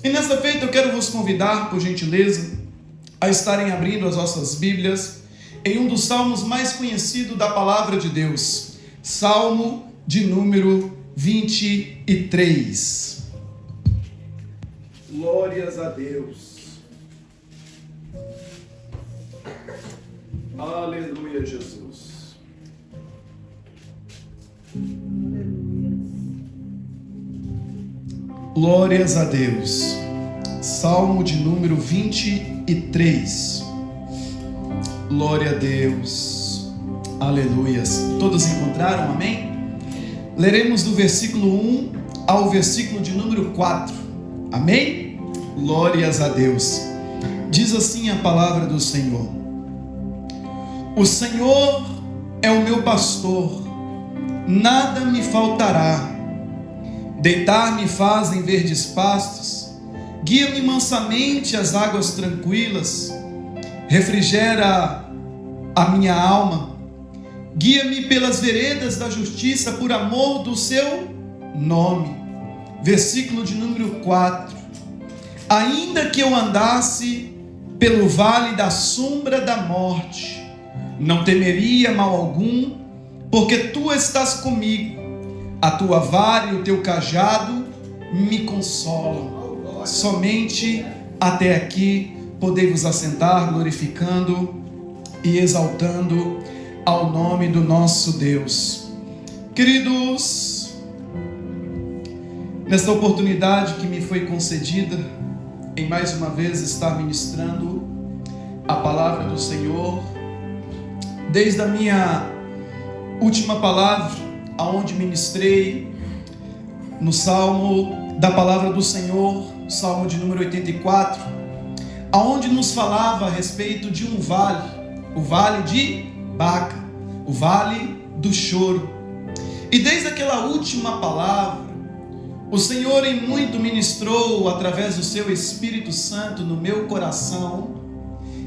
E nessa feita eu quero vos convidar, por gentileza, a estarem abrindo as vossas Bíblias em um dos salmos mais conhecidos da palavra de Deus, Salmo de número 23. Glórias a Deus. Aleluia, Jesus. Glórias a Deus. Salmo de número 23. Glória a Deus. Aleluias. Todos encontraram? Amém? Leremos do versículo 1 ao versículo de número 4. Amém? Glórias a Deus. Diz assim a palavra do Senhor: O Senhor é o meu pastor, nada me faltará. Deitar-me faz em verdes pastos, guia-me mansamente às águas tranquilas, refrigera a minha alma, guia-me pelas veredas da justiça por amor do seu nome. Versículo de número 4: Ainda que eu andasse pelo vale da sombra da morte, não temeria mal algum, porque tu estás comigo. A tua vara e o teu cajado me consolam. Somente até aqui podemos assentar, glorificando e exaltando ao nome do nosso Deus. Queridos, nesta oportunidade que me foi concedida, em mais uma vez estar ministrando a palavra do Senhor, desde a minha última palavra, aonde ministrei no Salmo da palavra do Senhor, Salmo de número 84, aonde nos falava a respeito de um vale, o vale de Baca, o vale do choro. E desde aquela última palavra, o Senhor em muito ministrou através do seu Espírito Santo no meu coração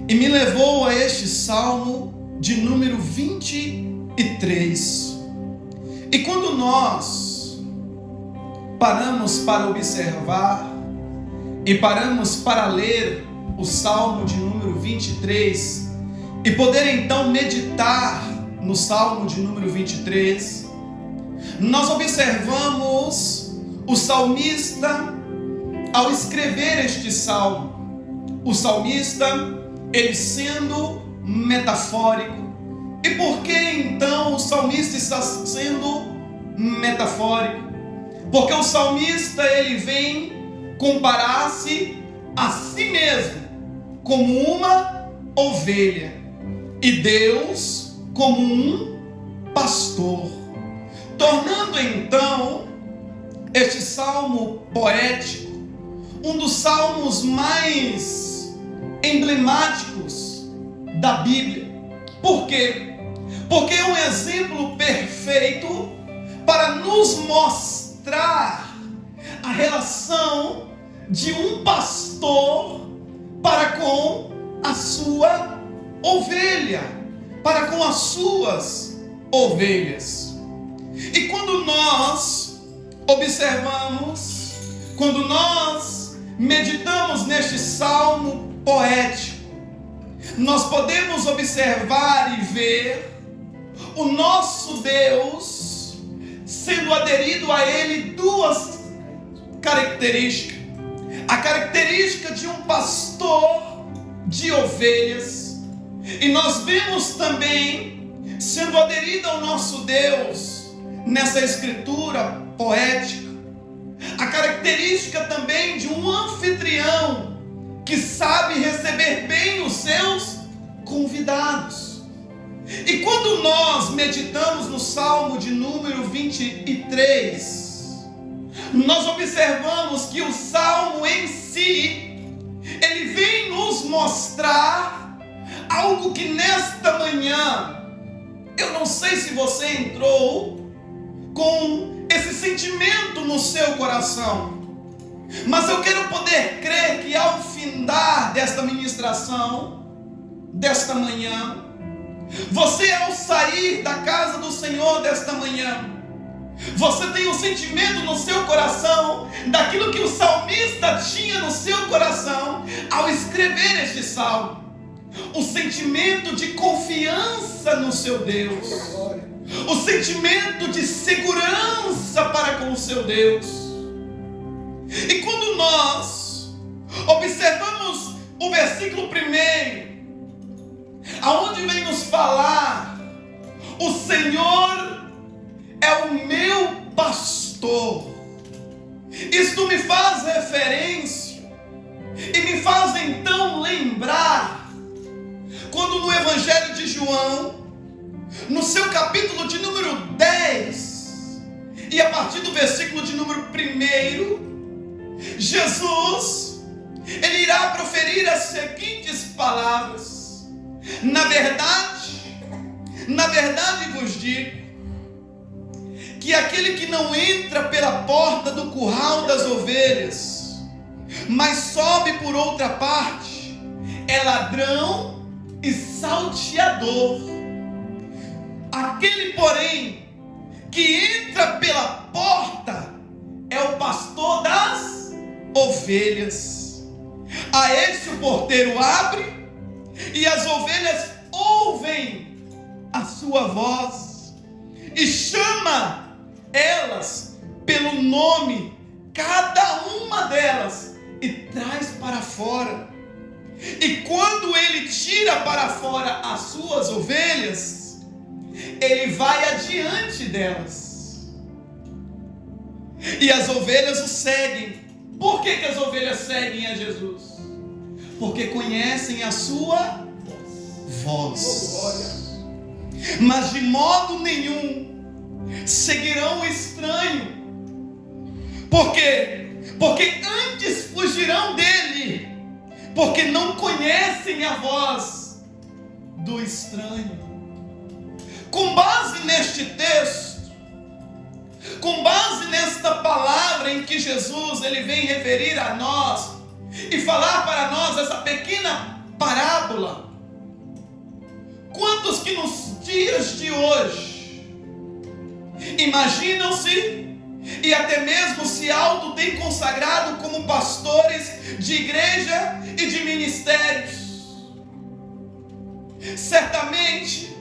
e me levou a este Salmo de número 23. E quando nós paramos para observar e paramos para ler o Salmo de número 23 e poder então meditar no Salmo de número 23, nós observamos o salmista ao escrever este salmo. O salmista, ele sendo metafórico. E por que então o salmista está sendo metafórico? Porque o salmista, ele vem comparar-se a si mesmo como uma ovelha e Deus como um pastor, tornando então este salmo poético um dos salmos mais emblemáticos da Bíblia. Por quê? Porque é um exemplo perfeito para nos mostrar a relação de um pastor para com a sua ovelha, para com as suas ovelhas. E quando nós observamos, quando nós meditamos neste salmo poético, nós podemos observar e ver o nosso Deus sendo aderido a Ele duas características. A característica de um pastor de ovelhas, e nós vemos também sendo aderido ao nosso Deus nessa escritura poética a característica também de um anfitrião que sabe receber bem os seus convidados. E quando nós meditamos no Salmo de número 23, nós observamos que o Salmo em si, ele vem nos mostrar algo que nesta manhã, eu não sei se você entrou com esse sentimento no seu coração, mas eu quero poder crer que ao findar desta ministração, desta manhã, você ao sair da casa do Senhor desta manhã, Você tem um sentimento no seu coração daquilo que o salmista tinha no seu coração ao escrever este salmo. O sentimento de confiança no seu Deus, o sentimento de segurança para com o seu Deus. E quando nós observamos o versículo 1, aonde vem nos falar: o Senhor é o meu pastor, isto me faz referência e me faz então lembrar quando no Evangelho de João, no seu capítulo de número 10, e a partir do versículo de número 1, Jesus, ele irá proferir as seguintes palavras: na verdade vos digo, que aquele que não entra pela porta do curral das ovelhas, mas sobe por outra parte, é ladrão e salteador. Aquele, porém, que entra pela porta é o pastor das ovelhas. A esse o porteiro abre, e as ovelhas ouvem a sua voz, e chama elas pelo nome, cada uma delas, e traz para fora. E quando ele tira para fora as suas ovelhas, ele vai adiante delas, e as ovelhas o seguem. Por que as ovelhas seguem a Jesus? Porque conhecem a sua voz. Mas de modo nenhum seguirão o estranho. Por quê? Porque antes fugirão dele, porque não conhecem a voz do estranho. Com base neste texto, com base nesta palavra em que Jesus ele vem referir a nós e falar para nós essa pequena parábola, quantos que nos dias de hoje imaginam-se e até mesmo se auto-têm consagrado como pastores de igreja e de ministérios? Certamente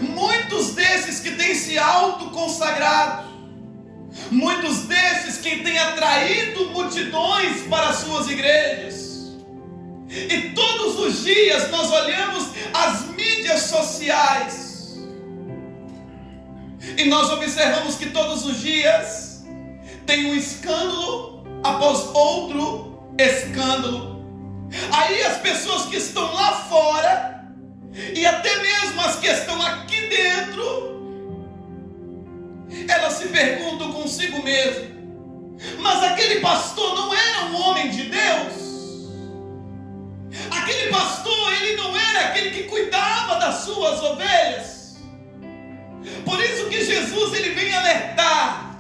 muitos desses que têm se auto-consagrado, muitos desses que têm atraído multidões para as suas igrejas, e todos os dias nós olhamos as mídias sociais e nós observamos que todos os dias tem um escândalo após outro escândalo. Aí as pessoas que estão lá fora e até mesmo as que estão aqui dentro, elas se perguntam consigo mesmo: mas aquele pastor não era um homem de Deus? Aquele pastor, ele não era aquele que cuidava das suas ovelhas? Por isso que Jesus ele vem alertar: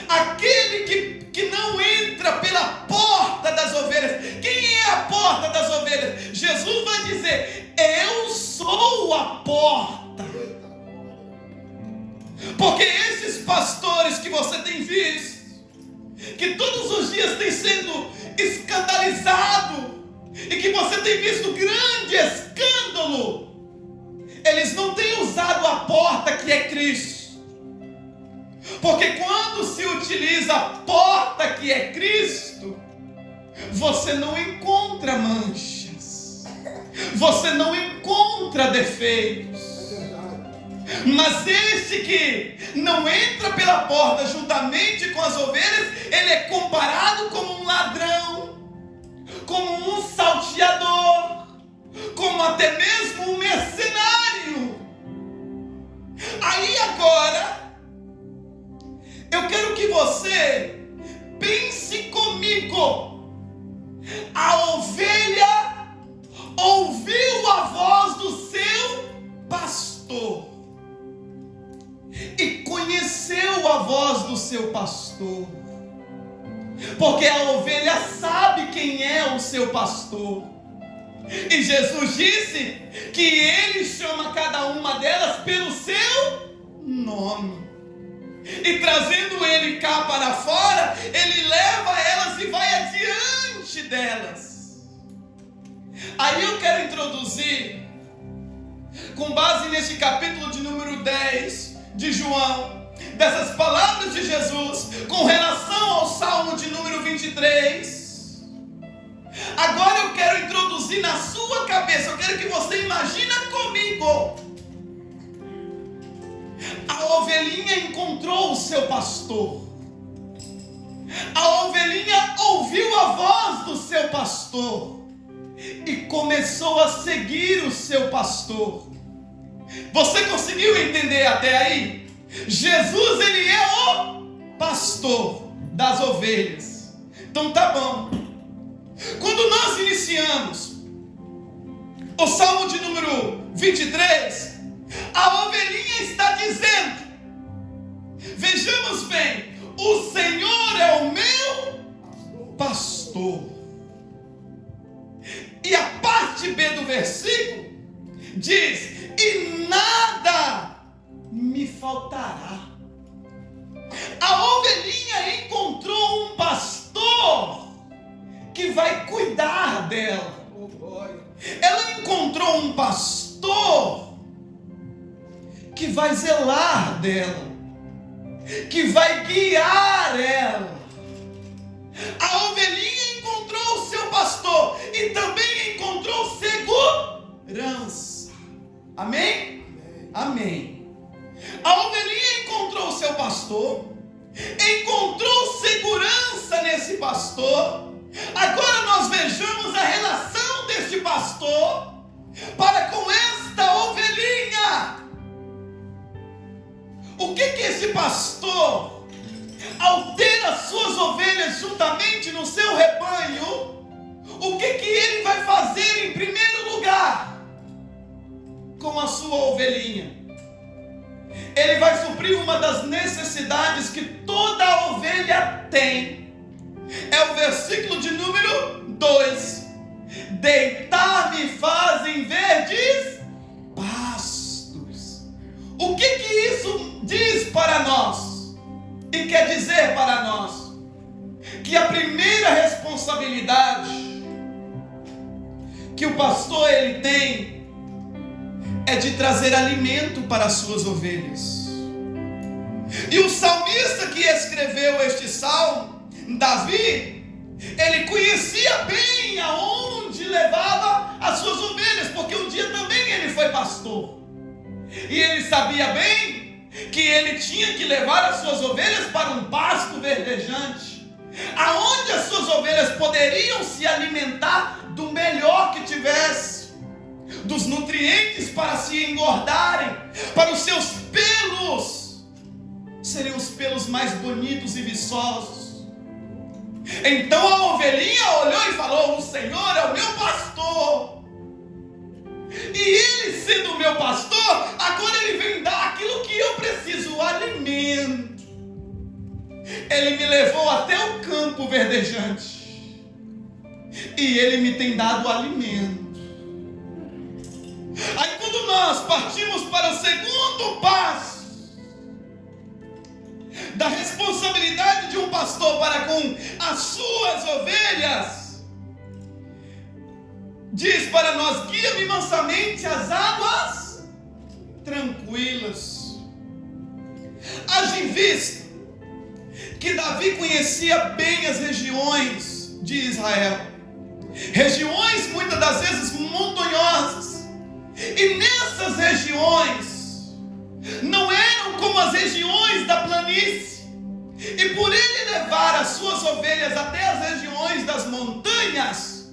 aquele que não entra pela porta das ovelhas. Quem é a porta das ovelhas? Jesus vai dizer: eu sou a porta. Porque esses pastores que você tem visto, que todos os dias tem sendo escandalizado, e que você tem visto grande escândalo, eles não têm usado a porta que é Cristo. Porque quando se utiliza a porta que é Cristo, você não encontra manchas, você não encontra defeitos. Mas esse que não entra pela porta juntamente com as ovelhas, ele é comparado como um ladrão, como um salteador, como até mesmo um mercenário. Aí agora, eu quero que você pense comigo. A ovelha ouviu a voz do seu pastor e conheceu a voz do seu pastor, porque a ovelha sabe quem é o seu pastor. E Jesus disse que ele chama cada uma delas pelo seu nome. E trazendo ele cá para fora, ele leva elas e vai adiante delas. Aí eu quero introduzir, com base neste capítulo de número 10 de João, dessas palavras de Jesus, com relação ao Salmo de número 23. Agora eu quero introduzir na sua cabeça, eu quero que você imagine comigo. A ovelhinha encontrou o seu pastor. A ovelhinha ouviu a voz do seu pastor e começou a seguir o seu pastor. Você conseguiu entender até aí? Jesus, ele é o pastor das ovelhas. Então tá bom. Quando nós iniciamos o Salmo de número 23, a ovelhinha está dizendo, vejamos bem, o Senhor é o meu pastor. E a parte B do versículo diz, e nada me faltará. A ovelhinha encontrou um pastor que vai cuidar dela. Ela encontrou um pastor que vai zelar dela, que vai guiar ela. A ovelhinha encontrou o seu pastor e também encontrou segurança. Amém? Amém. A ovelhinha encontrou o seu pastor, encontrou segurança nesse pastor. Agora nós vejamos a relação deste pastor para com esta ovelhinha. O que esse pastor, ao ter as suas ovelhas juntamente no seu rebanho, o que ele vai fazer em primeiro lugar com a sua ovelhinha? Ele vai suprir uma das necessidades que toda ovelha tem. É o versículo de número 2. Deitar-me fazem verdes pastos. O que isso diz para nós? E quer dizer para nós? Que a primeira responsabilidade que o pastor ele tem é de trazer alimento para as suas ovelhas. E o salmista que escreveu este salmo, Davi, ele conhecia bem aonde levava as suas ovelhas, porque um dia também ele foi pastor. E ele sabia bem que ele tinha que levar as suas ovelhas para um pasto verdejante, aonde as suas ovelhas poderiam se alimentar do melhor que tivesse, dos nutrientes para se engordarem, para os seus pelos serem os pelos mais bonitos e viçosos. Então a ovelhinha olhou e falou: o Senhor é o meu pastor, e ele sendo o meu pastor, agora ele vem dar aquilo que eu preciso, o alimento. Ele me levou até o campo verdejante e ele me tem dado alimento. Aí quando nós partimos para o segundo passo da responsabilidade de um pastor para com as suas ovelhas, diz para nós: guia-me mansamente às águas tranquilas. Haja em vista que Davi conhecia bem as regiões de Israel, regiões muitas das vezes montanhosas, e nessas regiões não eram como as regiões da planície. E por ele levar as suas ovelhas até as regiões das montanhas,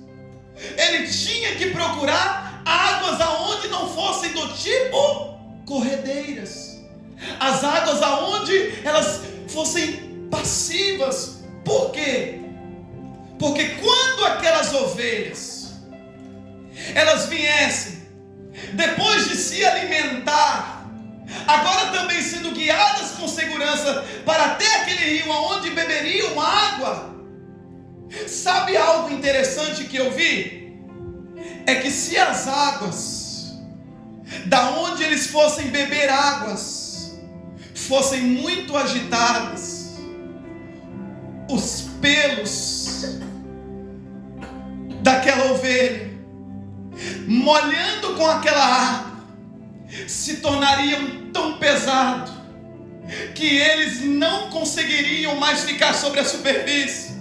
ele tinha que procurar águas aonde não fossem do tipo corredeiras, as águas aonde elas fossem passivas. Por quê? Porque quando aquelas ovelhas elas viessem, depois de se alimentar, agora também sendo guiadas com segurança para até aquele rio onde beberiam água, sabe algo interessante que eu vi? É que se as águas da onde eles fossem beber águas fossem muito agitadas, os pelos daquela ovelha, molhando com aquela água, se tornariam tão pesados que eles não conseguiriam mais ficar sobre a superfície,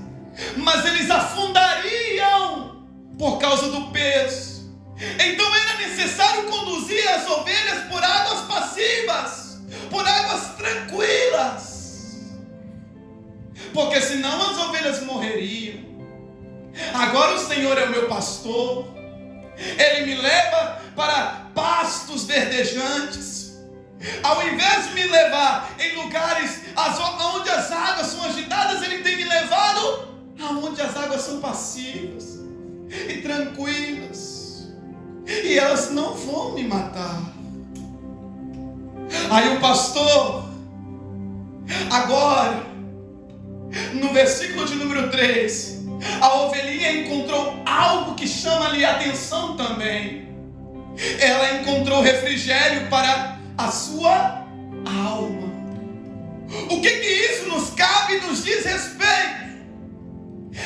mas eles afundariam por causa do peso. Então era necessário conduzir as ovelhas por águas passivas, por águas tranquilas, porque senão as ovelhas morreriam. Agora o Senhor é o meu pastor, Ele me leva para pastos verdejantes. Ao invés de me levar em lugares onde as águas são agitadas, Ele tem me levado aonde as águas são passivas e tranquilas, e elas não vão me matar. Aí o pastor, agora, no versículo de número 3, a ovelhinha encontrou algo que chama-lhe a atenção também. Ela encontrou refrigério para a sua alma. O que isso nos cabe e nos diz respeito?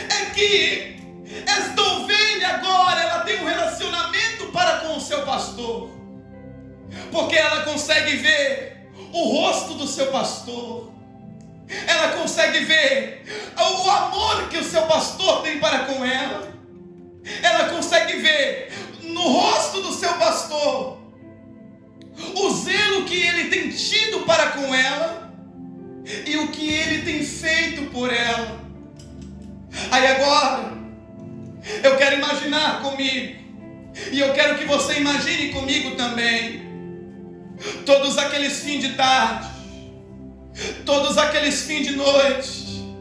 É que esta ovelha agora, ela tem um relacionamento para com o seu pastor, porque ela consegue ver o rosto do seu pastor, ela consegue ver o amor que o seu pastor tem para com ela, ela consegue ver no rosto do seu pastor o zelo que ele tem tido para com ela e o que ele tem feito por ela. Aí agora, eu quero imaginar comigo, e eu quero que você imagine comigo também, todos aqueles fins de tarde, todos aqueles fins de noite,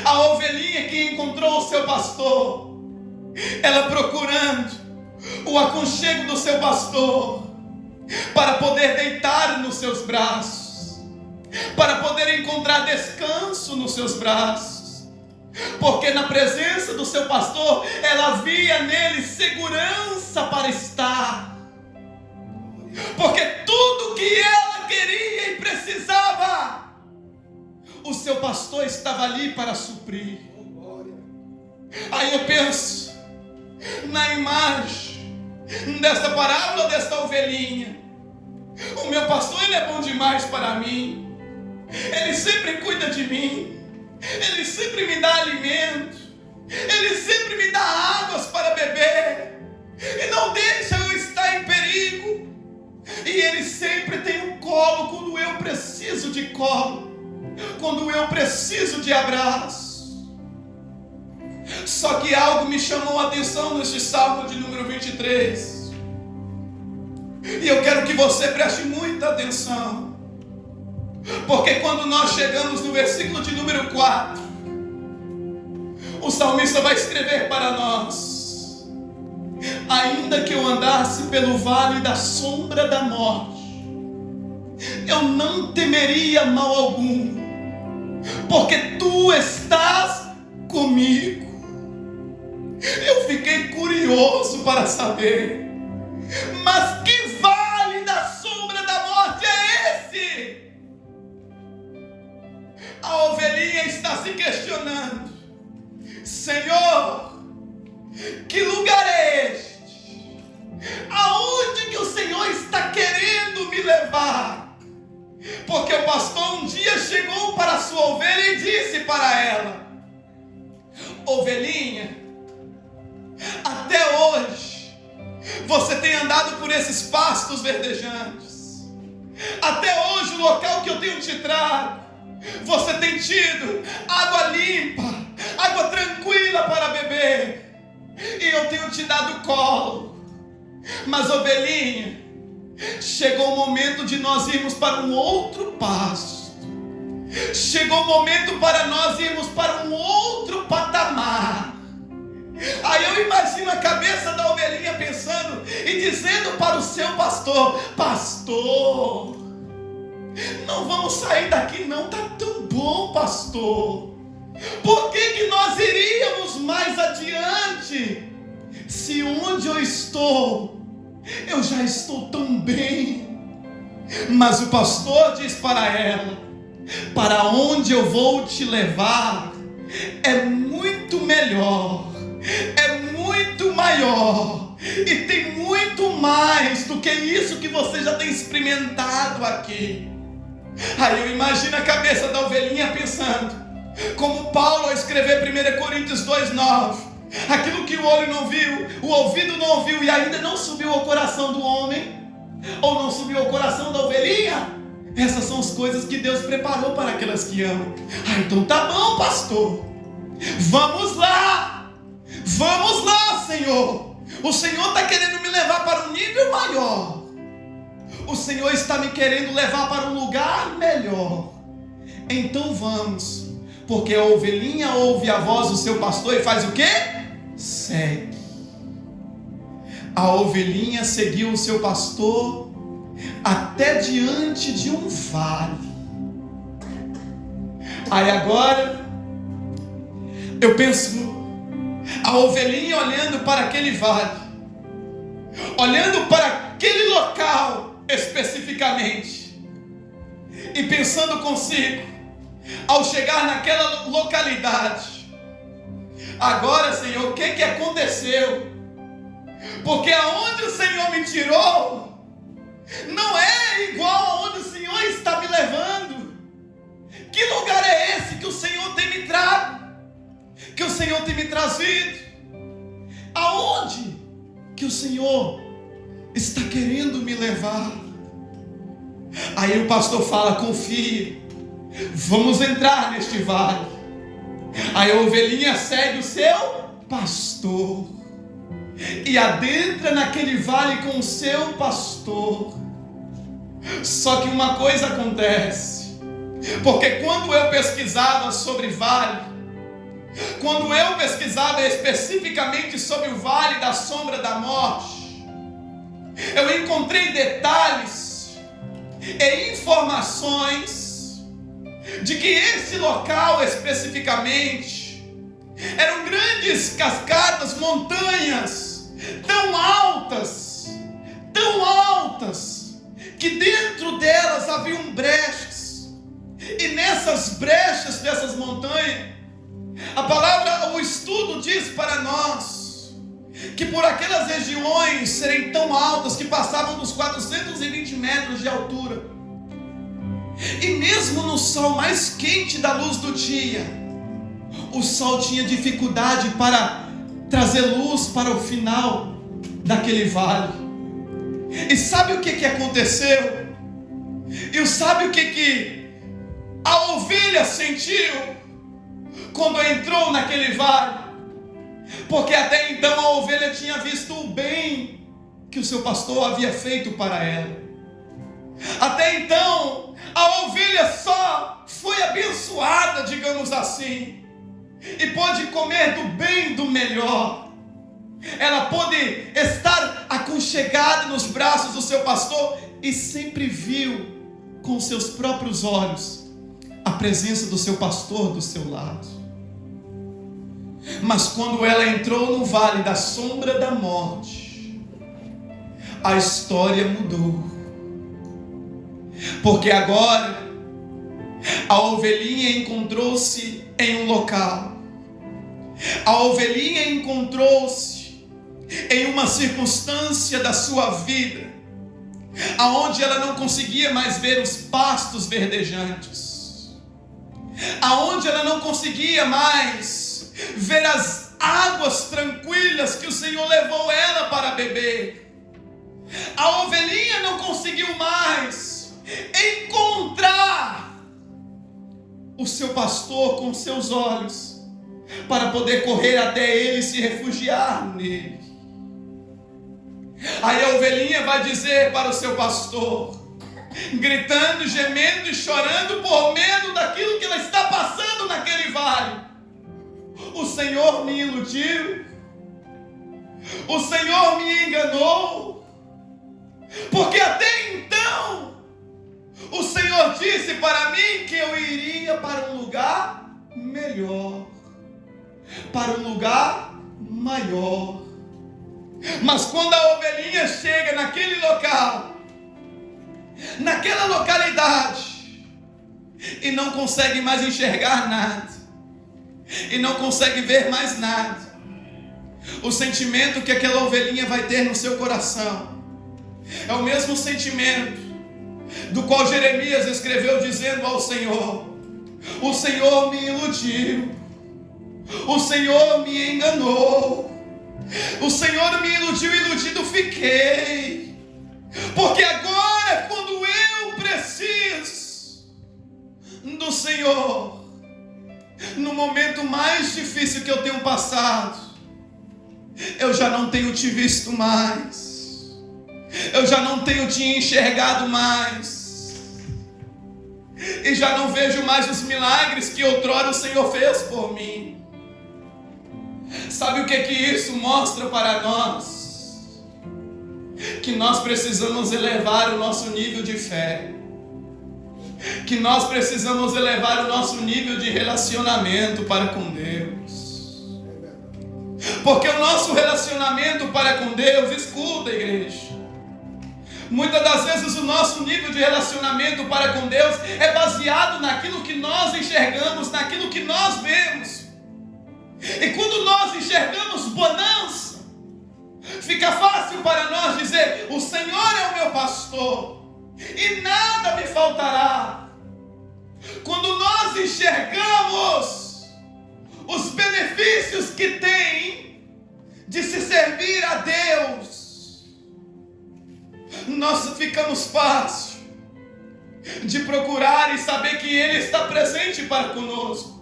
a ovelhinha que encontrou o seu pastor, ela procurando o aconchego do seu pastor, para poder deitar nos seus braços, para poder encontrar descanso nos seus braços, porque na presença do seu pastor, ela via nele segurança para estar, porque tudo que ela queria e precisava, o seu pastor estava ali para suprir. Aí eu penso na imagem desta parábola, desta ovelhinha. O meu pastor, ele é bom demais para mim, ele sempre cuida de mim, ele sempre me dá alimento, ele sempre me dá águas para beber, e não deixa eu estar em perigo, e ele sempre tem um colo quando eu preciso de colo, quando eu preciso de abraço. Só que algo me chamou a atenção neste Salmo de número 23, e eu quero que você preste muita atenção, porque quando nós chegamos no versículo de número 4, o salmista vai escrever para nós: ainda que eu andasse pelo vale da sombra da morte, eu não temeria mal algum, porque tu estás comigo. Eu fiquei curioso para saber, mas que vale da sombra da morte é esse? A ovelhinha está se questionando: Senhor, que lugar é este? Aonde que o Senhor está querendo me levar? Porque o pastor um dia chegou para a sua ovelha e disse para ela: ovelhinha, até hoje você tem andado por esses pastos verdejantes. Até hoje, o local que eu tenho te trago, você tem tido água limpa, água tranquila para beber, e eu tenho te dado colo. Mas ovelhinha, chegou o momento de nós irmos para um outro pasto. Chegou o momento para nós irmos para um outro patamar. Aí eu imagino a cabeça da ovelhinha pensando e dizendo para o seu pastor: pastor, não vamos sair daqui não, está tão bom, pastor. Por que nós iríamos mais adiante, se onde eu já estou tão bem? Mas o pastor diz para ela: para onde eu vou te levar é muito melhor, é muito maior, e tem muito mais do que isso que você já tem experimentado aqui. Aí eu imagino a cabeça da ovelhinha pensando, como Paulo ao escrever 1 Coríntios 2,9: aquilo que o olho não viu, o ouvido não ouviu e ainda não subiu ao coração do homem, ou não subiu ao coração da ovelhinha, essas são as coisas que Deus preparou para aquelas que amam. Então tá bom, pastor, vamos lá, Senhor. O Senhor está querendo me levar para um nível maior, o Senhor está me querendo levar para um lugar melhor. Então vamos, porque a ovelhinha ouve a voz do seu pastor e faz o quê? Segue. A ovelhinha seguiu o seu pastor até diante de um vale. Aí agora eu penso, a ovelhinha olhando para aquele vale, olhando para aquele local especificamente, e pensando consigo, ao chegar naquela localidade, agora, Senhor, o que aconteceu? Porque aonde o Senhor me tirou não é igual aonde o Senhor está me levando. Que lugar é esse que o Senhor tem me trago? Que o Senhor tem me trazido? Aonde que o Senhor está querendo me levar? Aí o pastor fala: confia, vamos entrar neste vale. Aí a ovelhinha segue o seu pastor e adentra naquele vale com o seu pastor. Só que uma coisa acontece, porque quando eu pesquisava sobre vale, quando eu pesquisava especificamente sobre o vale da sombra da morte, eu encontrei detalhes e informações de que esse local especificamente eram grandes cascatas, montanhas tão altas, que dentro delas haviam brechas, e nessas brechas dessas montanhas, a palavra, o estudo diz para nós que por aquelas regiões serem tão altas que passavam dos 420 metros de altura, e mesmo no sol mais quente da luz do dia, o sol tinha dificuldade para trazer luz para o final daquele vale. E sabe o que aconteceu? E sabe o que a ovelha sentiu quando entrou naquele vale? Porque até então a ovelha tinha visto o bem que o seu pastor havia feito para ela. Até então a ovelha só foi abençoada, digamos assim, e pôde comer do bem do melhor. Ela pôde estar aconchegada nos braços do seu pastor e sempre viu com seus próprios olhos a presença do seu pastor do seu lado. Mas quando ela entrou no vale da sombra da morte, a história mudou. Porque agora a ovelhinha encontrou-se em um local, a ovelhinha encontrou-se em uma circunstância da sua vida, aonde ela não conseguia mais ver os pastos verdejantes, aonde ela não conseguia mais ver as águas tranquilas que o Senhor levou ela para beber. A ovelhinha não conseguiu mais encontrar o seu pastor com seus olhos, para poder correr até ele e se refugiar nele. Aí a ovelhinha vai dizer para o seu pastor, gritando, gemendo e chorando por medo daquilo que ela está passando naquele vale: o Senhor me iludiu, o Senhor me enganou, porque até então o Senhor disse para mim que eu iria para um lugar melhor, para um lugar maior. Mas quando a ovelhinha chega naquele local, naquela localidade e não consegue mais enxergar nada, e não consegue ver mais nada. O sentimento que aquela ovelhinha vai ter no seu coração é o mesmo sentimento do qual Jeremias escreveu dizendo ao Senhor: o Senhor me iludiu, o Senhor me enganou, o Senhor me iludiu, iludido fiquei, porque agora, quando eu preciso do Senhor, no momento mais difícil que eu tenho passado, eu já não tenho te visto mais, eu já não tenho te enxergado mais, e já não vejo mais os milagres que outrora o Senhor fez por mim. Sabe o que isso mostra para nós? Que nós precisamos elevar o nosso nível de fé, que nós precisamos elevar o nosso nível de relacionamento para com Deus, porque o nosso relacionamento para com Deus, escuta, igreja, muitas das vezes o nosso nível de relacionamento para com Deus é baseado naquilo que nós enxergamos, naquilo que nós vemos. E quando nós enxergamos bonança, fica fácil para nós dizer: o Senhor é o meu pastor e nada me faltará. Quando nós enxergamos os benefícios que tem de se servir a Deus, nós ficamos fácil de procurar e saber que Ele está presente para conosco.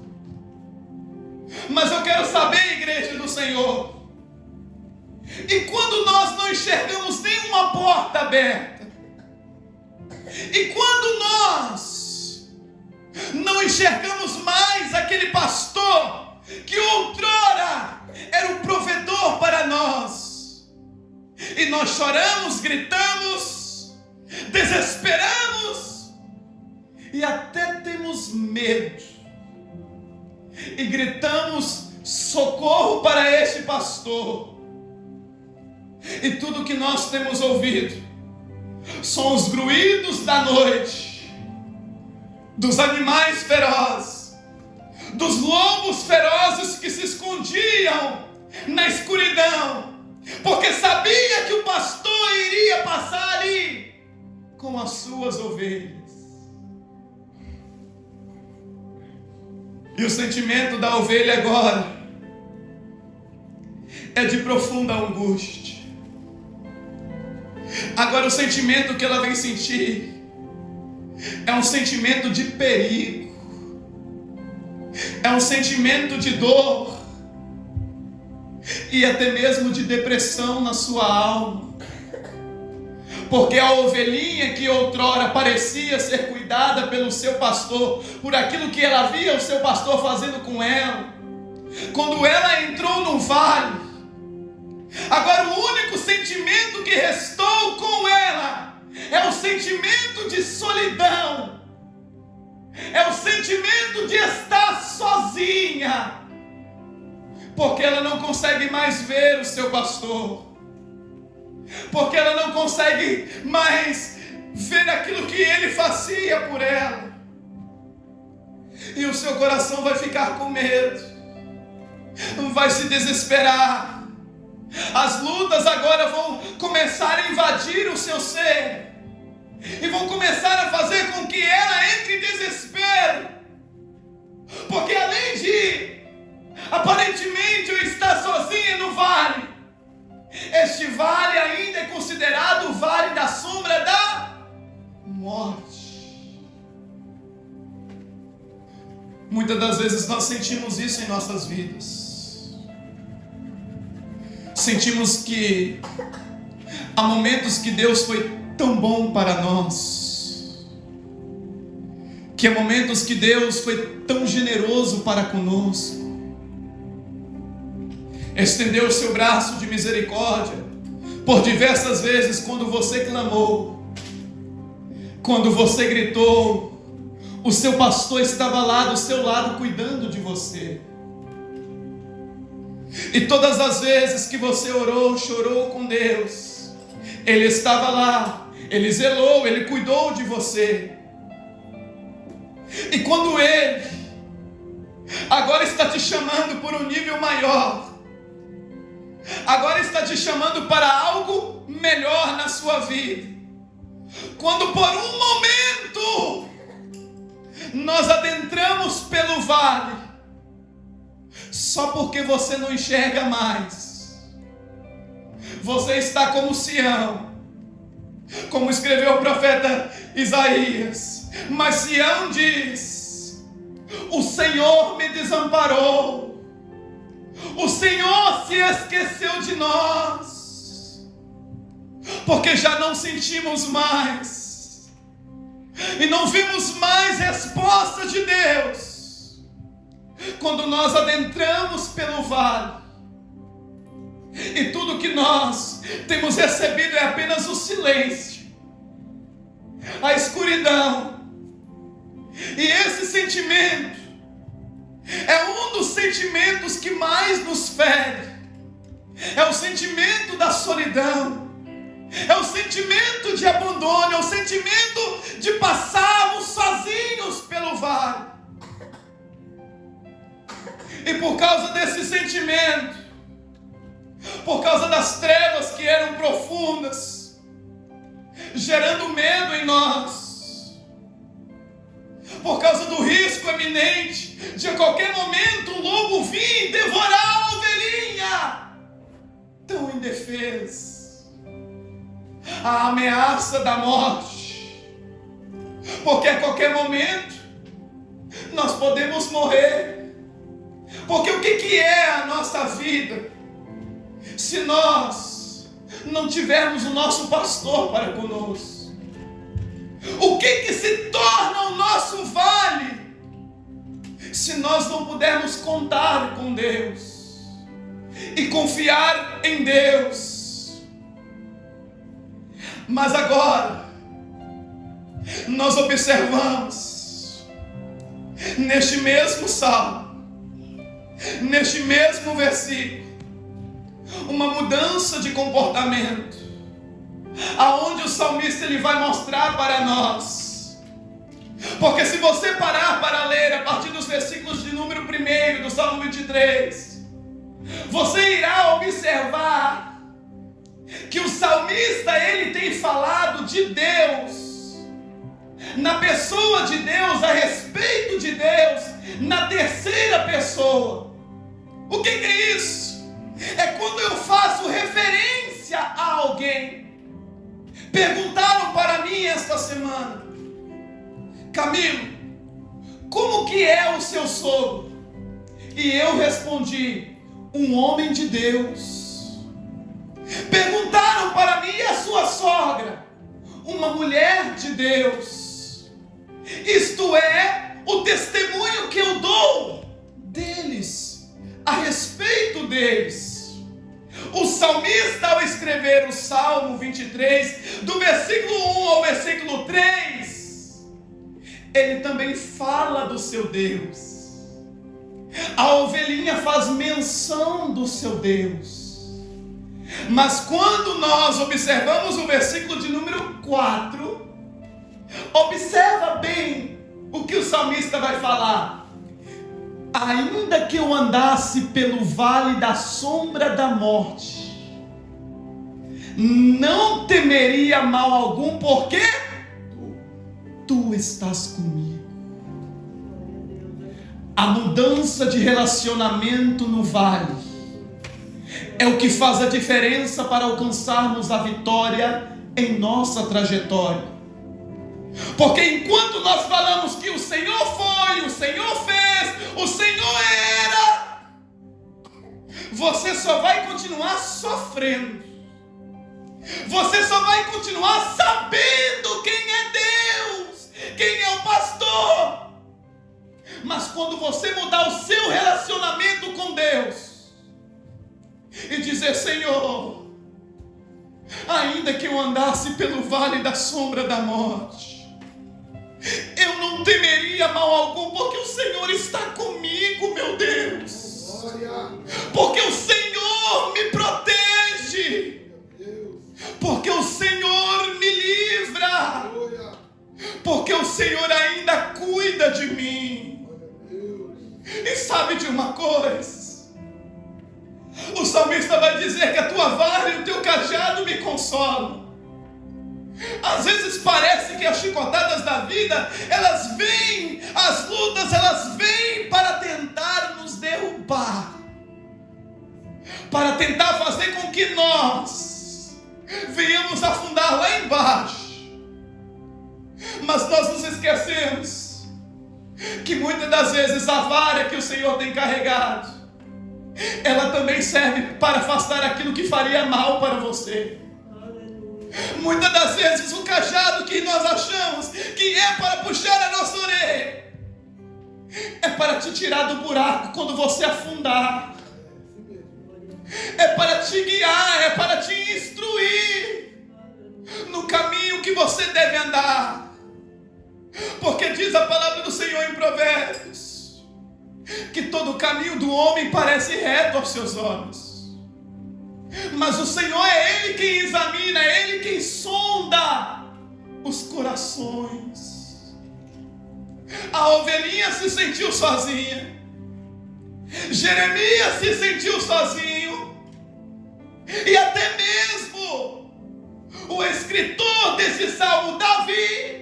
Mas eu quero saber, igreja do Senhor, e quando nós não enxergamos nenhuma porta aberta, e quando nós não enxergamos mais aquele pastor que outrora era o provedor para nós, e nós choramos, gritamos, desesperamos e até temos medo, e gritamos socorro para este pastor, e tudo que nós temos ouvido são os gruídos da noite, dos animais ferozes, dos lobos ferozes que se escondiam na escuridão, porque sabia que o pastor iria passar ali com as suas ovelhas. E o sentimento da ovelha agora é de profunda angústia. Agora o sentimento que ela vem sentir é um sentimento de perigo, é um sentimento de dor e até mesmo de depressão na sua alma, porque a ovelhinha que outrora parecia ser cuidada pelo seu pastor, por aquilo que ela via o seu pastor fazendo com ela, quando ela entrou no vale, agora o único sentimento que restou com ela é o sentimento de solidão, é o sentimento de estar sozinha, porque ela não consegue mais ver o seu pastor, porque ela não consegue mais ver aquilo que ele fazia por ela, e o seu coração vai ficar com medo, vai se desesperar. As lutas agora vão começar a invadir o seu ser e vão começar a fazer com que ela entre em desespero, porque além de aparentemente eu estar sozinha no vale, este vale ainda é considerado o vale da sombra da morte. Muitas das vezes nós sentimos isso em nossas vidas. Sentimos que há momentos que Deus foi tão bom para nós, que há momentos que Deus foi tão generoso para conosco, estendeu o seu braço de misericórdia por diversas vezes quando você clamou, quando você gritou, o seu pastor estava lá do seu lado cuidando de você. E todas as vezes que você orou, chorou com Deus, Ele estava lá Ele zelou, Ele cuidou de você. E quando Ele agora está te chamando por um nível maior, agora está te chamando para algo melhor na sua vida, quando por um momento nós adentramos pelo vale, só porque você não enxerga mais, você está como Sião, como escreveu o profeta Isaías. Mas Sião diz: o Senhor me desamparou, o Senhor se esqueceu de nós, porque já não sentimos mais, e não vimos mais resposta de Deus, quando nós adentramos pelo vale, e tudo que nós temos recebido é apenas o silêncio, a escuridão. E esse sentimento é um dos sentimentos que mais nos fere. É o sentimento da solidão, é o sentimento de abandono, é o sentimento de passarmos sozinhos pelo vale. E por causa desse sentimento, por causa das trevas que eram profundas, gerando medo em nós, por causa do risco eminente de a qualquer momento o lobo vir devorar a ovelhinha, tão indefesa, a ameaça da morte, porque a qualquer momento nós podemos morrer. Porque o que é a nossa vida se nós não tivermos o nosso pastor para conosco? O que se torna o nosso vale se nós não pudermos contar com Deus e confiar em Deus? Mas agora nós observamos neste mesmo salmo, neste mesmo versículo, uma mudança de comportamento, aonde o salmista ele vai mostrar para nós. Porque se você parar para ler a partir dos versículos de número 1 do Salmo 23, você irá observar que o salmista ele tem falado de Deus, na pessoa de Deus, a respeito de Deus, na terceira pessoa. O que é isso? É quando eu faço referência a alguém. Perguntaram para mim esta semana: Camilo, como que é o seu sogro? E eu respondi: um homem de Deus. Perguntaram para mim: e a sua sogra? Uma mulher de Deus. Isto é o testemunho que eu dou deles, a respeito deles. O salmista, ao escrever o Salmo 23, do versículo 1 ao versículo 3, ele também fala do seu Deus. A ovelhinha faz menção do seu Deus. Mas quando nós observamos o versículo de número 4, observa bem o que o salmista vai falar. Ainda que eu andasse pelo vale da sombra da morte, não temeria mal algum, porque tu estás comigo. A mudança de relacionamento no vale é o que faz a diferença para alcançarmos a vitória em nossa trajetória. Porque enquanto nós falamos que o Senhor foi, o Senhor fez, o Senhor era, você só vai continuar sofrendo. Você só vai continuar sabendo quem é Deus, quem é o pastor. Mas quando você mudar o seu relacionamento com Deus e dizer: Senhor, ainda que eu andasse pelo vale da sombra da morte, eu não temeria mal algum, porque o Senhor está comigo, meu Deus. Porque o Senhor me protege. Porque o Senhor me cuida de mim. E sabe de uma coisa? O salmista vai dizer que a tua vara e o teu cajado me consolam. Às vezes parece que as chicotadas da vida, elas vêm, as lutas, elas vêm para tentar nos derrubar, para tentar fazer com que nós venhamos afundar lá embaixo. Mas nós nos esquecemos que muitas das vezes a vara que o Senhor tem carregado, ela também serve para afastar aquilo que faria mal para você. Muitas das vezes o cajado que nós achamos que é para puxar a nossa orelha, é para te tirar do buraco quando você afundar, é para te guiar, é para te instruir no caminho que você deve andar. Porque diz a palavra do Senhor em Provérbios que todo o caminho do homem parece reto aos seus olhos, mas o Senhor é Ele quem examina, é Ele quem sonda os corações. A ovelhinha se sentiu sozinha, Jeremias se sentiu sozinho, e até mesmo o escritor desse salmo, Davi,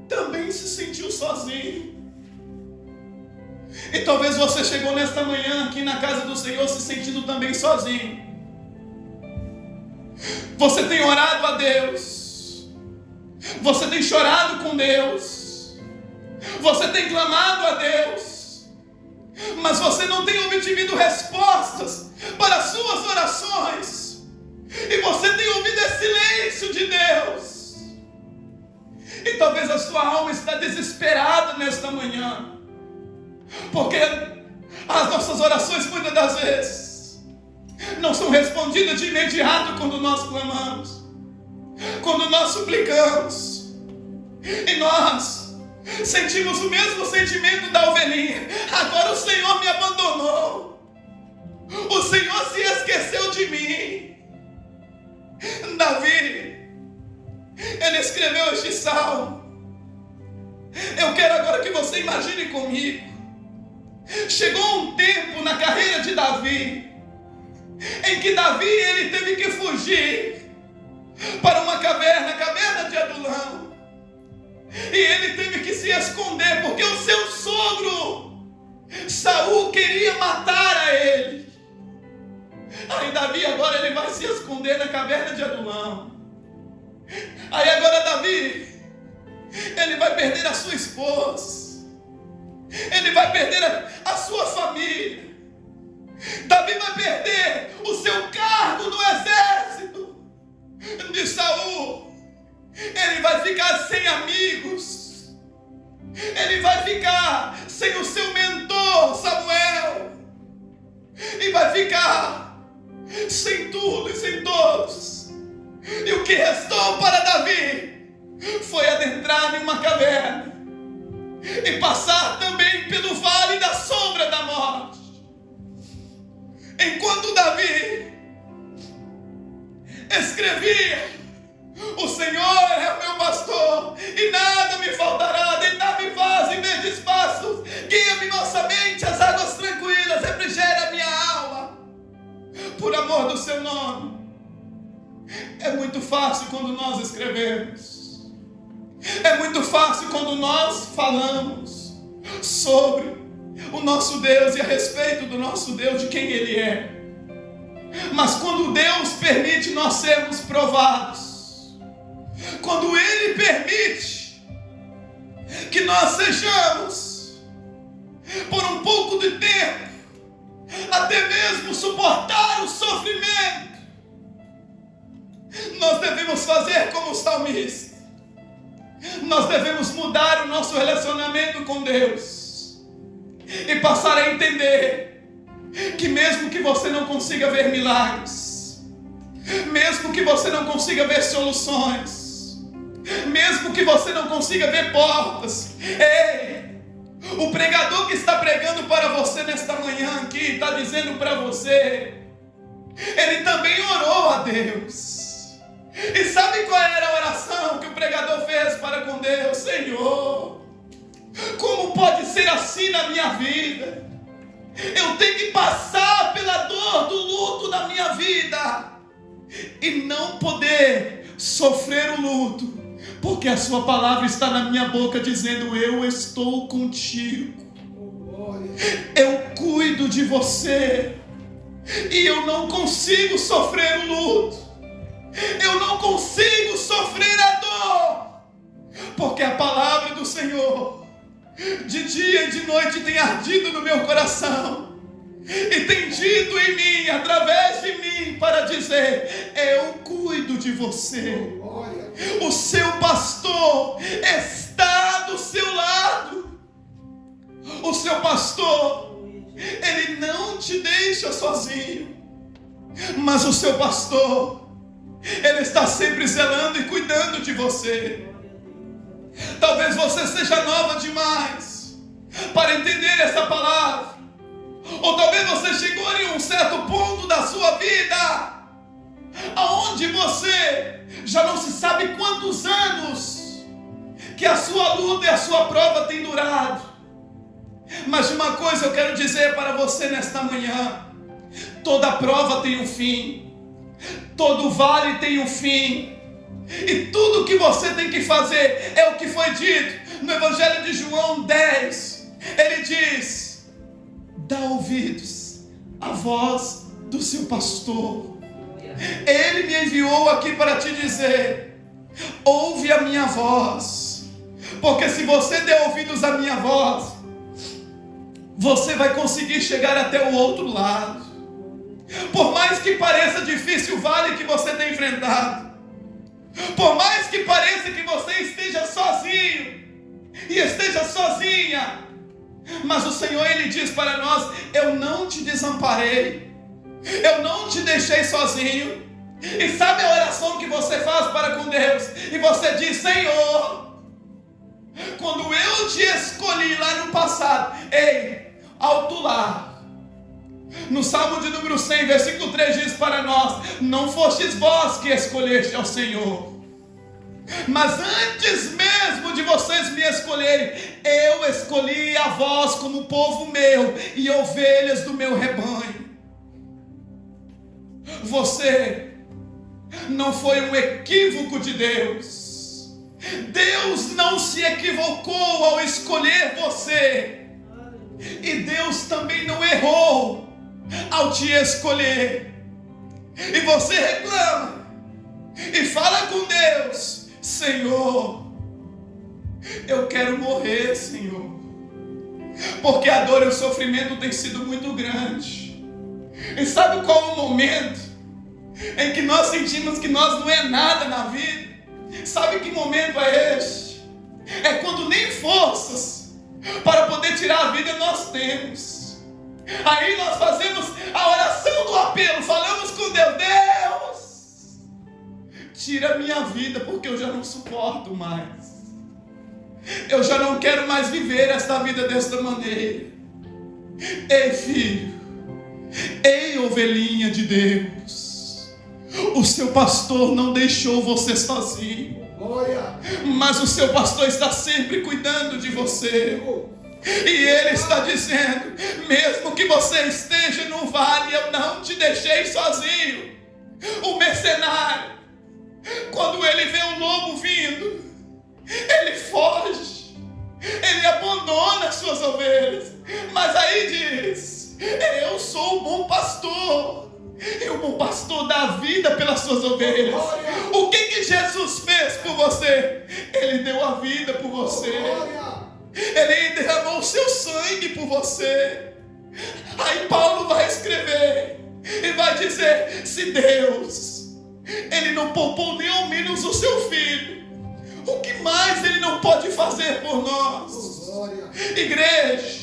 também se sentiu sozinho. E talvez você chegou nesta manhã aqui na casa do Senhor se sentindo também sozinho. Você tem orado a Deus, você tem chorado com Deus, você tem clamado a Deus, mas você não tem obtido respostas para as suas orações, e você tem ouvido esse silêncio de Deus, e talvez a sua alma está desesperada nesta manhã, porque as nossas orações muitas das vezes não são respondidas de imediato quando nós clamamos, quando nós suplicamos, e nós sentimos o mesmo sentimento da ovelhinha. Agora o Senhor me abandonou, o Senhor se esqueceu de mim. Davi, ele escreveu este salmo. Eu quero agora que você imagine comigo. Chegou um tempo na carreira de Davi em que Davi ele teve que fugir para uma caverna, a caverna de Adulão, e ele teve que se esconder porque o seu sogro Saul queria matar a ele. Aí Davi agora ele vai se esconder na caverna de Adulão. Aí agora Davi ele vai perder a sua esposa, ele vai perder a sua família. Davi vai perder o seu cargo no exército de Saul. Ele vai ficar sem amigos, ele vai ficar sem o seu mentor Samuel, e vai ficar sem tudo e sem todos. E o que restou para Davi foi adentrar em uma caverna e passar também pelo vale da sombra da morte. Enquanto Davi escrevia: o Senhor é o meu pastor e nada me faltará, deitar-me em vaz em verdes pastos, guia-me mansamente às águas tranquilas, refrigera a minha alma, por amor do seu nome. É muito fácil quando nós escrevemos, é muito fácil quando nós falamos sobre o nosso Deus e a respeito do nosso Deus, de quem Ele é. Mas quando Deus permite nós sermos provados, quando Ele permite que nós sejamos, por um pouco de tempo, até mesmo suportar o sofrimento, nós devemos fazer como o salmista. Nós devemos mudar o nosso relacionamento com Deus e passar a entender que mesmo que você não consiga ver milagres, mesmo que você não consiga ver soluções, mesmo que você não consiga ver portas, ei, o pregador que está pregando para você nesta manhã aqui, está dizendo para você, ele também orou a Deus. E sabe qual era a oração que o pregador fez para com Deus? Senhor, como ser assim na minha vida. Eu tenho que passar pela dor do luto na minha vida e não poder sofrer o luto, porque a sua palavra está na minha boca dizendo: eu estou contigo, eu cuido de você, e eu não consigo sofrer o luto, eu não consigo sofrer a dor, porque a palavra do Senhor de dia e de noite tem ardido no meu coração e tem dito em mim, através de mim, para dizer: eu cuido de você. O seu pastor está do seu lado. O seu pastor, ele não te deixa sozinho, mas o seu pastor, ele está sempre zelando e cuidando de você. Talvez você seja nova demais para entender essa palavra, ou talvez você chegou em um certo ponto da sua vida aonde você já não se sabe quantos anos que a sua luta e a sua prova tem durado. Mas uma coisa eu quero dizer para você nesta manhã: toda prova tem um fim, todo vale tem um fim, e tudo que você tem que fazer é o que foi dito no Evangelho de João 10. Ele diz: dá ouvidos à voz do seu pastor. Ele me enviou aqui para te dizer: ouve a minha voz, porque se você der ouvidos à minha voz, você vai conseguir chegar até o outro lado. Por mais que pareça difícil o vale que você tem enfrentado, por mais que pareça que você esteja sozinho e esteja sozinha, mas o Senhor, ele diz para nós: eu não te desamparei, eu não te deixei sozinho. E sabe a oração que você faz para com Deus? E você diz: Senhor, quando eu te escolhi lá no passado, ei, alto lá, no Salmo de número 100, versículo 3 diz para nós: não fostes vós que escolheste ao Senhor, mas antes mesmo de vocês me escolherem, eu escolhi a vós como povo meu e ovelhas do meu rebanho. Você não foi um equívoco de Deus. Deus não se equivocou ao escolher você, e Deus também não errou ao te escolher. E você reclama e fala com Deus: Senhor, eu quero morrer, Senhor, porque a dor e o sofrimento têm sido muito grande. E sabe qual é o momento em que nós sentimos que nós não é nada na vida? Sabe que momento é este? É quando nem forças para poder tirar a vida nós temos. Aí nós fazemos a oração do apelo, falamos com Deus: Deus, tira a minha vida, porque eu já não suporto mais. Eu já não quero mais viver esta vida desta maneira. Ei, filho, ei, ovelhinha de Deus, o seu pastor não deixou você sozinho, mas o seu pastor está sempre cuidando de você. E ele está dizendo: mesmo que você esteja no vale, eu não te deixei sozinho. O mercenário, quando ele vê um lobo vindo, ele foge, ele abandona as suas ovelhas. Mas aí diz: eu sou o bom pastor, e o bom pastor dá vida pelas suas ovelhas. O que Jesus fez por você? Ele deu a vida por você. Ele derramou o seu sangue por você. Aí Paulo vai escrever e vai dizer: se Deus, ele não poupou nem ao menos o seu filho, o que mais ele não pode fazer por nós? Igreja,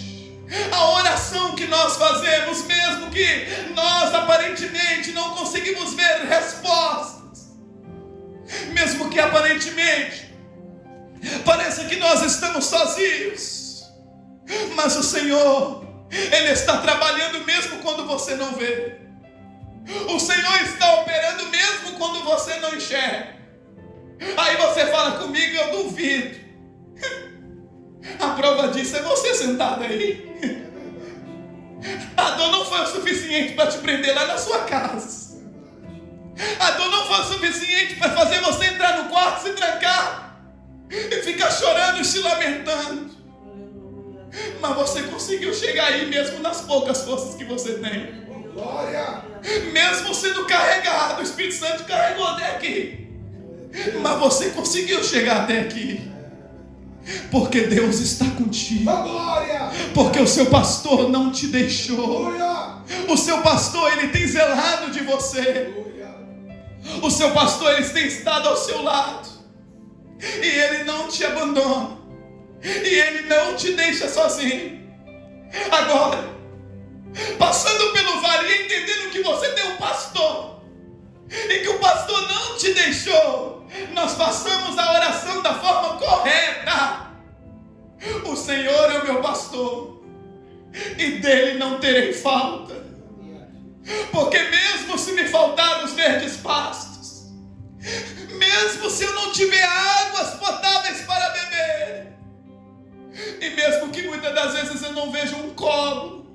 a oração que nós fazemos, mesmo que nós aparentemente não conseguimos ver respostas, mesmo que aparentemente pareça que nós estamos sozinhos, mas o Senhor, ele está trabalhando mesmo quando você não vê. O Senhor está operando mesmo quando você não enxerga. Aí você fala comigo: eu duvido. A prova disso é você sentado aí. A dor não foi o suficiente para te prender lá na sua casa. A dor não foi o suficiente para fazer você entrar no quarto, se trancar e ficar chorando e se lamentando. Mas você conseguiu chegar aí mesmo nas poucas forças que você tem. Glória! Mesmo sendo carregado, o Espírito Santo carregou até aqui. Mas você conseguiu chegar até aqui. Porque Deus está contigo. Glória! Porque o seu pastor não te deixou. Glória! O seu pastor, ele tem zelado de você. O seu pastor, ele tem estado ao seu lado. E ele não te abandona. E ele não te deixa sozinho. Agora, passando pelo vale e entendendo que você tem um pastor e que o pastor não te deixou, nós passamos a oração da forma correta. O Senhor é o meu pastor e dele não terei falta. Porque mesmo se me faltar os verdes pastos, mesmo se eu não tiver águas potáveis para beber, e mesmo que muitas das vezes eu não veja um colo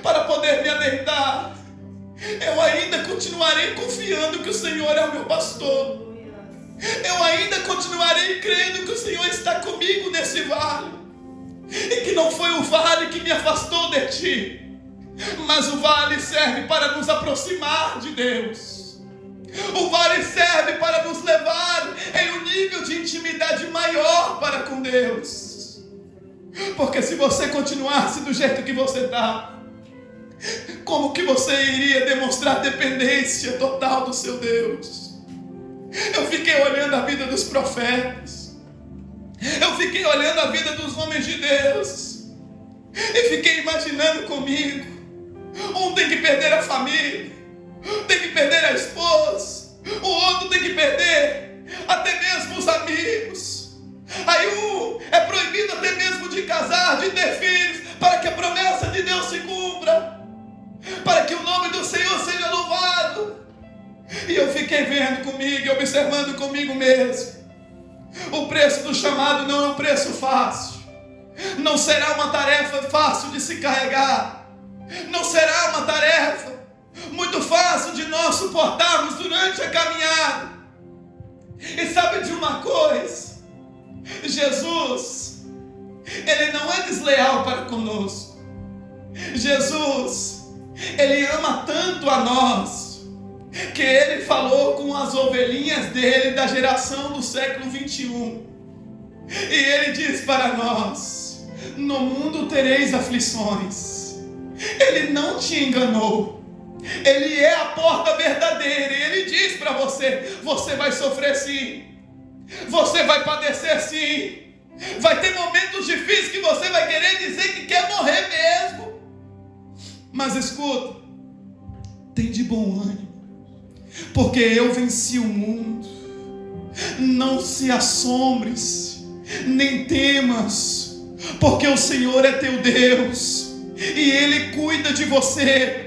para poder me adeitar, eu ainda continuarei confiando que o Senhor é o meu pastor. Eu ainda continuarei crendo que o Senhor está comigo nesse vale. E que não foi o vale que me afastou de ti, mas o vale serve para nos aproximar de Deus. O vale serve para nos levar em um nível de intimidade maior para com Deus. Porque se você continuasse do jeito que você está, como que você iria demonstrar dependência total do seu Deus? Eu fiquei olhando a vida dos profetas, eu fiquei olhando a vida dos homens de Deus, e fiquei imaginando comigo: um tem que perder a família, tem que perder a esposa, o outro tem que perder até mesmo os amigos. Aí um é proibido até mesmo de casar, de ter filhos, para que a promessa de Deus se cumpra, para que o nome do Senhor seja louvado. E eu fiquei vendo comigo, observando comigo mesmo. O preço do chamado não é um preço fácil. Não será uma tarefa fácil de se carregar. Não será uma tarefa muito fácil de nós suportarmos durante a caminhada. E sabe de uma coisa? Jesus, Ele não é desleal para conosco. Jesus, Ele ama tanto a nós, que Ele falou com as ovelhinhas dele da geração do século 21. E Ele diz para nós: no mundo tereis aflições. Ele não te enganou. Ele é a porta verdadeira. E Ele diz para você: você vai sofrer sim, você vai padecer sim, vai ter momentos difíceis que você vai querer dizer que quer morrer mesmo. Mas escuta, tem de bom ânimo, porque eu venci o mundo. Não se assombres, nem temas, porque o Senhor é teu Deus, e Ele cuida de você.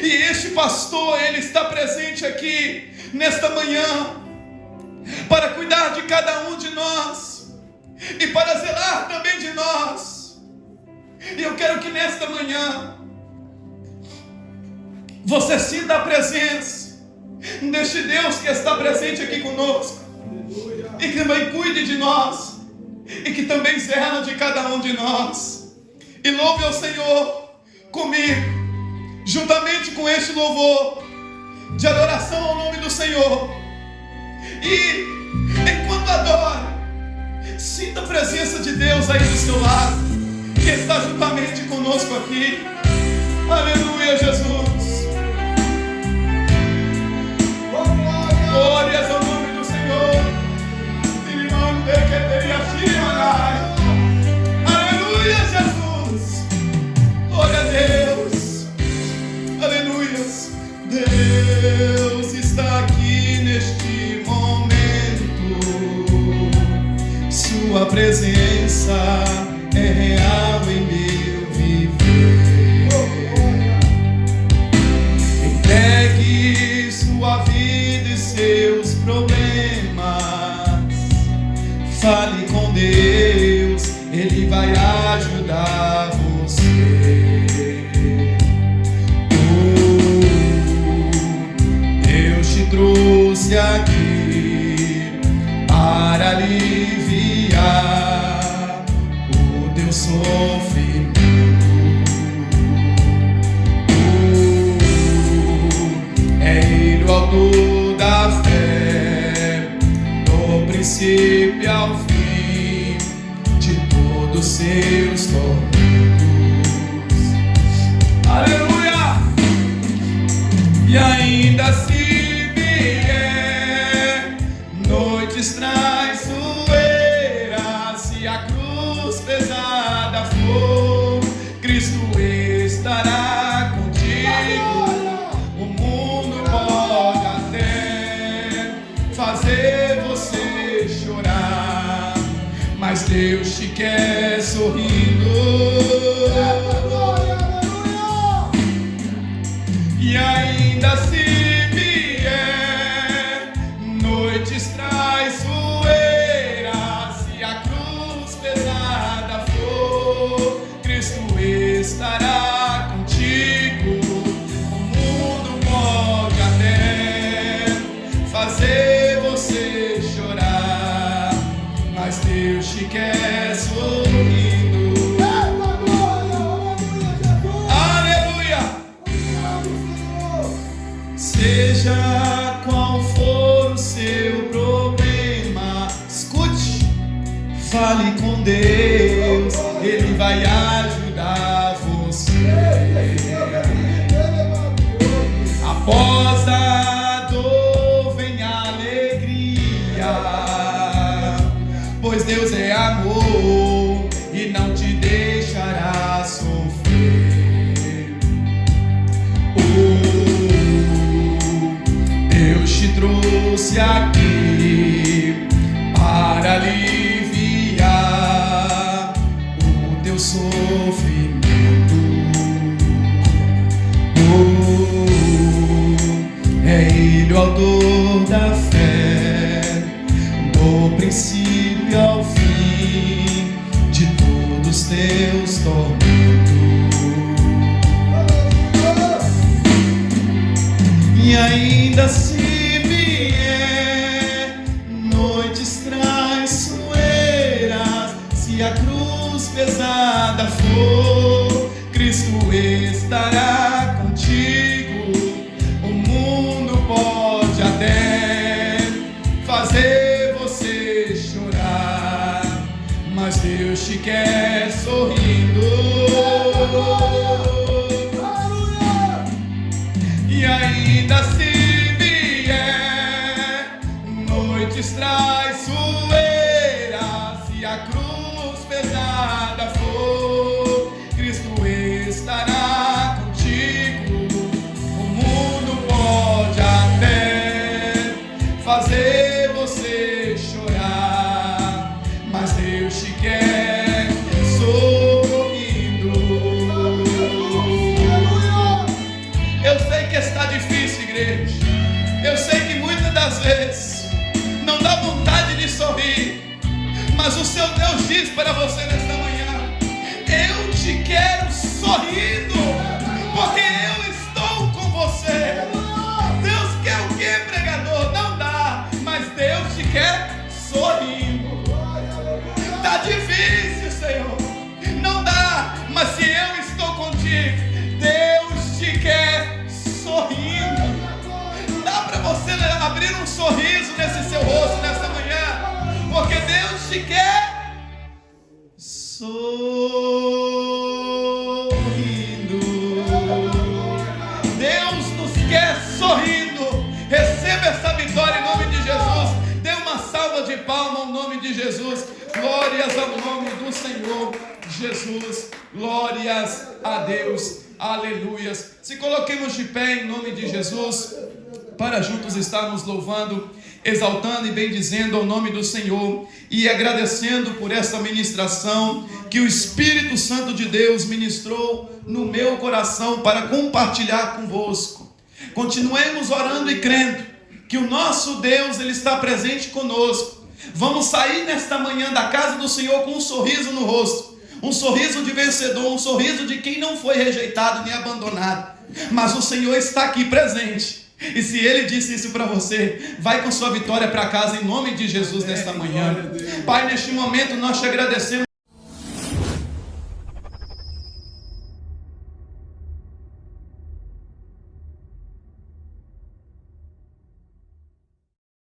E este pastor, ele está presente aqui nesta manhã para cuidar de cada um de nós e para zelar também de nós. E eu quero que nesta manhã você sinta a presença deste Deus que está presente aqui conosco, e que também cuide de nós, e que também zela de cada um de nós. E louve ao Senhor comigo, juntamente com este louvor de adoração ao nome do Senhor. E enquanto adora, sinta a presença de Deus aí do seu lado, que está juntamente conosco aqui. Aleluia, Jesus. Glórias ao nome do Senhor. Aleluia, Jesus. Glória a Deus. Aleluia. Deus está aqui neste momento. Sua presença é real em meu viver. Entregue sua vida e seus problemas. Fale com Deus, Ele vai ajudar você. Deus te trouxe aqui para aliviar o teu sofrimento. É Ele o autor da fé, do princípio ao fim de todos os seus tormentos. Aleluia! E ainda se vier noites traiçoeiras, se a cruz pesada for, Cristo estará contigo. O mundo pode até fazer você chorar, mas Deus te quer sorrindo. E ainda se vier noites traiçoeiras, se a cruz pesada for, Cristo estará contigo. O mundo pode até fazer você chorar, mas Deus te quer sorrindo. Seja qual for o seu problema, escute, fale com Deus, Ele vai ajudar você. Após a dor vem a alegria, pois Deus é amor e não te deixará sofrer. Deus te trouxe aqui para aliviar o teu sofrimento. É Ele o autor da fé, do princípio ao fim de todos os teus tormentos. E ainda se vier noites traiçoeiras, se a cruz pesada for, Cristo estará contigo. O mundo pode até fazer você chorar, mas Deus te quer sorrindo. E ainda se vier noites traiçoeiras, se a cruz pesada for, Cristo estará contigo. O mundo pode até fazer você chorar, mas Deus te quer sorrindo. Eu sei que está difícil, igreja. Eu sei que muitas das vezes não dá vontade de sorrir, mas o seu Deus diz para você nesta manhã: eu te quero sorrindo, porque eu estou com você. Deus quer o quê, pregador? Não dá, mas Deus te quer sorrindo. Está difícil, Senhor, não dá, mas se eu estou contigo, Deus te quer sorrindo. Dá para você abrir um sorriso nesse seu rosto nessa manhã, porque Deus te quer sorrindo. Deus nos quer sorrindo. Receba essa vitória em nome de Jesus. Dê uma salva de palmas ao nome de Jesus. Glórias ao nome do Senhor Jesus. Glórias a Deus. Aleluias. Se coloquemos de pé em nome de Jesus, para juntos estarmos louvando, exaltando e bendizendo ao nome do Senhor e agradecendo por essa ministração que o Espírito Santo de Deus ministrou no meu coração para compartilhar convosco. Continuemos orando e crendo que o nosso Deus, Ele está presente conosco. Vamos sair nesta manhã da casa do Senhor com um sorriso no rosto, um sorriso de vencedor, um sorriso de quem não foi rejeitado nem abandonado. Mas o Senhor está aqui presente. E se Ele disse isso para você, vai com sua vitória para casa em nome de Jesus nesta manhã. Pai, neste momento nós te agradecemos.